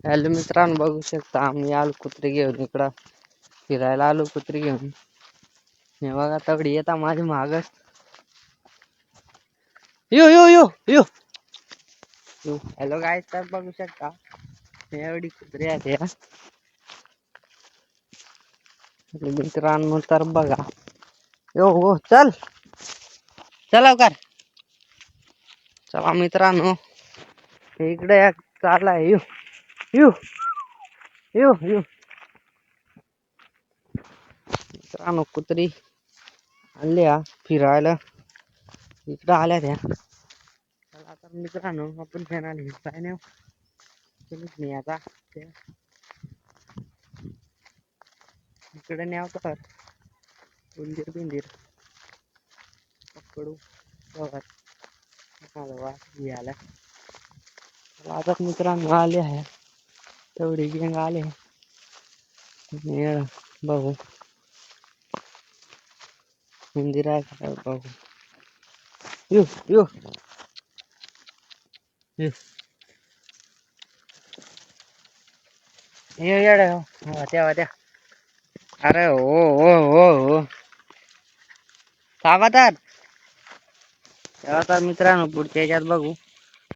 Hello मित्रांनो, बघू शकता आम्ही आलो कुत्री घेऊन इकडं फिरायला आलो. कुत्री घेऊन हे बघा तगडी येता माझ्या माग. यो यो यो यो यो. हॅलो गाईस, तर बघू शकता एवढी कुत्री आहे मित्रांनो. तर बघा यो हो चल चल लवकर चला मित्रांनो. इकडे एक चाललाय यू यू यू यू. मित्रांनो कुत्री आणल्या फिरायला इकडं आल्या त्या. चला तर मित्रांनो, आपण चॅनल काय नाही नाही आता इकडे न्याव तर उंदीर बिंदीर पकडू बघा घ्यायला. आता मित्रांनो आले आहे तेवढी गँग आले बघू उंदीर आहे बघू. यू यू यू येड्या हो त्या. अरे हो हो हो हो थांबा तर. तेव्हा तर मित्रांनो पुढच्या ह्याच्यात बघू.